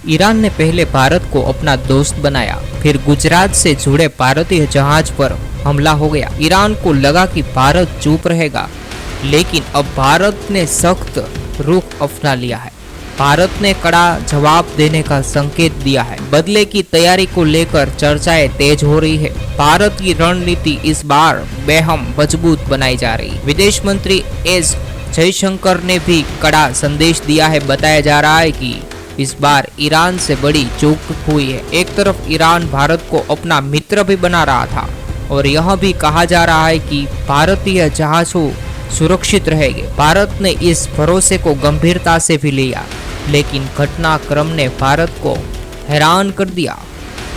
Iran ने पहले भारत को अपना दोस्त बनाया, फिर गुजरात से जुड़े भारतीय जहाज पर हमला हो गया। ईरान को लगा कि भारत चुप रहेगा, लेकिन अब भारत ने सख्त रुख अपना लिया है। भारत ने कड़ा जवाब देने का संकेत दिया है। बदले की तैयारी को लेकर चर्चाएं तेज हो रही है। भारत की रणनीति इस बार बेहद मजबूत बनाई जा रही है। विदेश मंत्री एस जयशंकर ने भी कड़ा संदेश दिया है। बताया जा रहा है कि इस बार ईरान से बड़ी चूक हुई है। एक तरफ ईरान भारत को अपना मित्र भी बना रहा था और यह भी कहा जा रहा है कि भारतीय जहाजों सुरक्षित रहेंगे। भारत ने इस भरोसे को गंभीरता से भी लिया, लेकिन घटनाक्रम ने भारत को हैरान कर दिया।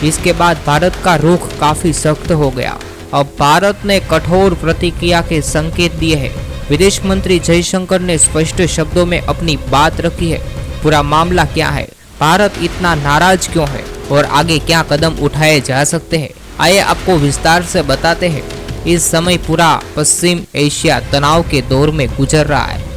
इसके बाद भारत का रुख काफी सख्त हो गया। अब भारत ने कठोर प्रतिक्रिया के संकेत दिए हैं। विदेश मंत्री जयशंकर ने स्पष्ट शब्दों में अपनी बात रखी है। पूरा मामला क्या है, भारत इतना नाराज क्यों है और आगे क्या कदम उठाए जा सकते हैं, आइए आपको विस्तार से बताते हैं। इस समय पूरा पश्चिम एशिया तनाव के दौर में गुजर रहा है।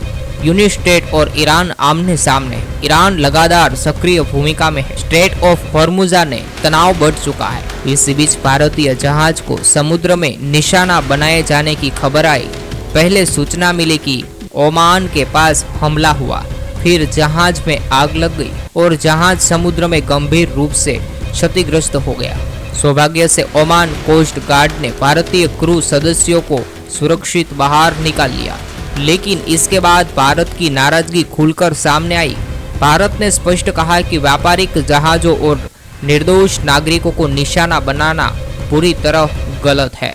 यूनाइटेड स्टेट और ईरान आमने सामने। ईरान लगातार सक्रिय भूमिका में है। स्ट्रेट ऑफ हॉर्मुज ने तनाव बढ़ चुका है। इस बीच भारतीय जहाज को समुद्र में निशाना बनाए जाने की खबर आई। पहले सूचना मिली कि ओमान के पास हमला हुआ, फिर जहाज में आग लग गई और जहाज समुद्र में गंभीर रूप से क्षतिग्रस्त हो गया। सौभाग्य से ओमान कोस्ट गार्ड ने भारतीय क्रू सदस्यों को सुरक्षित बाहर निकाल लिया, लेकिन इसके बाद भारत की नाराजगी खुलकर सामने आई। भारत ने स्पष्ट कहा कि व्यापारिक जहाजों और निर्दोष नागरिकों को निशाना बनाना पूरी तरह गलत है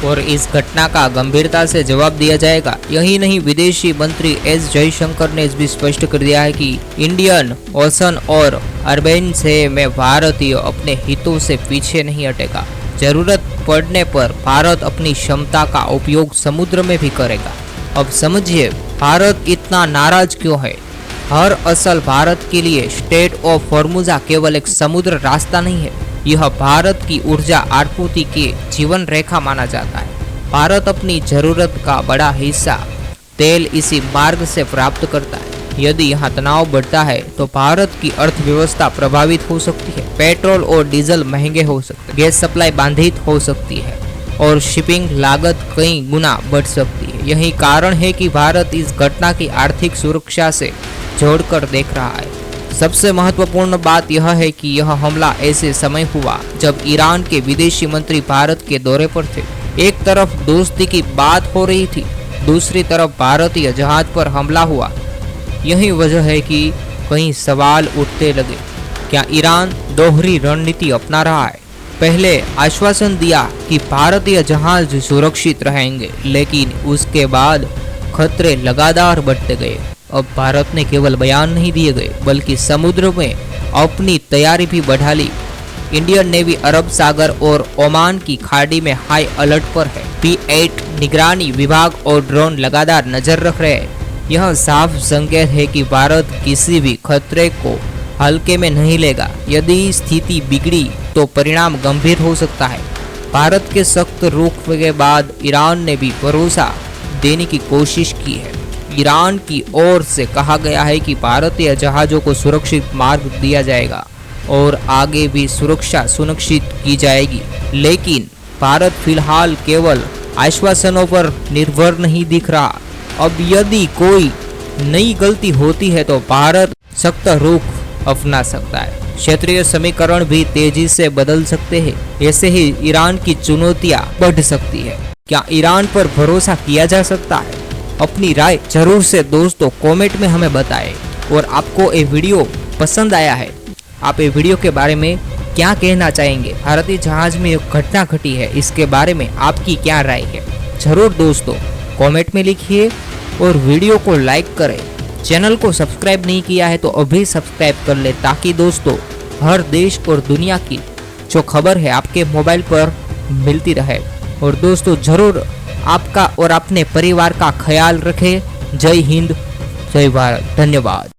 और इस घटना का गंभीरता से जवाब दिया जाएगा। यही नहीं, विदेशी मंत्री एस जयशंकर ने भी स्पष्ट कर दिया है कि इंडियन ओशन और अरबेन से में भारतीय अपने हितों से पीछे नहीं हटेगा। जरूरत पड़ने पर भारत अपनी क्षमता का उपयोग समुद्र में भी करेगा। अब समझिए भारत इतना नाराज क्यों है। हर असल भारत के लिए स्ट्रेट ऑफ हॉर्मुज केवल एक समुद्र रास्ता नहीं है, यह भारत की ऊर्जा आपूर्ति के जीवन रेखा माना जाता है। भारत अपनी जरूरत का बड़ा हिस्सा तेल इसी मार्ग से प्राप्त करता है। यदि यहाँ तनाव बढ़ता है तो भारत की अर्थव्यवस्था प्रभावित हो सकती है। पेट्रोल और डीजल महंगे हो सकते हैं, गैस सप्लाई बाधित हो सकती है और शिपिंग लागत कई गुना बढ़ सकती है। यही कारण है कि भारत इस घटना की आर्थिक सुरक्षा से जोड़कर देख रहा है। सबसे महत्वपूर्ण बात यह है कि यह हमला ऐसे समय हुआ जब ईरान के विदेशी मंत्री भारत के दौरे पर थे। एक तरफ दोस्ती की बात हो रही थी, दूसरी तरफ भारतीय जहाज पर हमला हुआ। यही वजह है कि कई सवाल उठने लगे। क्या ईरान दोहरी रणनीति अपना रहा है? पहले आश्वासन दिया कि भारतीय जहाज सुरक्षित रहेंगे, लेकिन उसके बाद खतरे लगातार बढ़ते गए। अब भारत ने केवल बयान नहीं दिए गए, बल्कि समुद्र में अपनी तैयारी भी बढ़ा ली। इंडियन नेवी अरब सागर और ओमान की खाड़ी में हाई अलर्ट पर है। P8 निगरानी विभाग और ड्रोन लगातार नजर रख रहे हैं। यह साफ संकेत है कि भारत किसी भी खतरे को हल्के में नहीं लेगा। यदि स्थिति बिगड़ी तो परिणाम गंभीर हो सकता है। भारत के सख्त रुख के बाद ईरान ने भी भरोसा देने की कोशिश की है। ईरान की ओर से कहा गया है कि भारतीय जहाजों को सुरक्षित मार्ग दिया जाएगा और आगे भी सुरक्षा सुनिश्चित की जाएगी। लेकिन भारत फिलहाल केवल आश्वासनों पर निर्भर नहीं दिख रहा। अब यदि कोई नई गलती होती है तो भारत सख्त रुख अपना सकता है। क्षेत्रीय समीकरण भी तेजी से बदल सकते हैं। ऐसे ही ईरान की चुनौतियां बढ़ सकती है। क्या ईरान पर भरोसा किया जा सकता है? अपनी राय जरूर से दोस्तों कमेंट में हमें बताएं। और आपको ये वीडियो पसंद आया है, आप ये वीडियो के बारे में क्या कहना चाहेंगे? भारतीय जहाज में एक घटना घटी है, इसके बारे में आपकी क्या राय है? जरूर दोस्तों कमेंट में लिखिए और वीडियो को लाइक करें। चैनल को सब्सक्राइब नहीं किया है तो अभी सब्सक्राइब कर ले, ताकि दोस्तों हर देश और दुनिया की जो खबर है आपके मोबाइल पर मिलती रहे। और दोस्तों जरूर आपका और अपने परिवार का ख्याल रखें। जय हिंद, जय भारत, धन्यवाद।